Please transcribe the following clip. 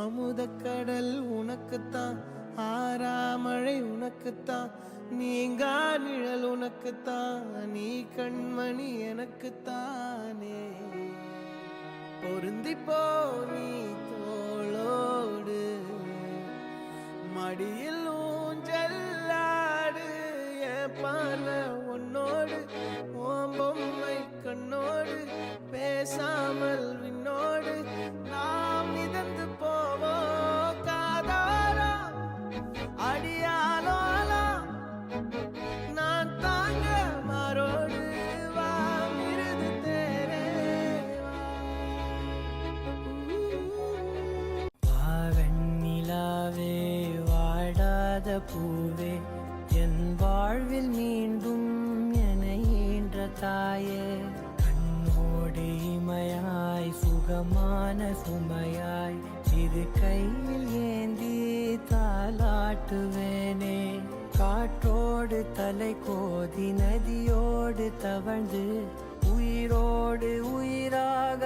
அமுதக்கடல் உனக்குத்தான், ஆறாமழை உனக்குத்தான், நீங்கா நிழல் உனக்குத்தான், நீ கண்மணி எனக்குத்தானே. பொருந்திப்போ நீ தோளோடு, மடியில் ஊஞ்சல்லாடு, என் பார்வை உன்னோடு, ஓம் பொம்மை கண்ணோடு, பேசாமல் விண்ணோடு நாம் மிதந்து போவோம் காதாரா அடியாலோலா, நான் தாங்க மாறோடு வா மிருது தேரே வா. வெண்ணிலாவே வாடாத பூவே, என் வாழ்வில் மீண்டும் என ஈன்ற தாயே, கண்ணோடு இமையாய் சுகமான சுமையாய் இது கையில் ஏந்தி தாலாட்டுவேனே. காற்றோடு தலை கோதி நதியோடு தவழ்ந்து உயிரோடு உயிராக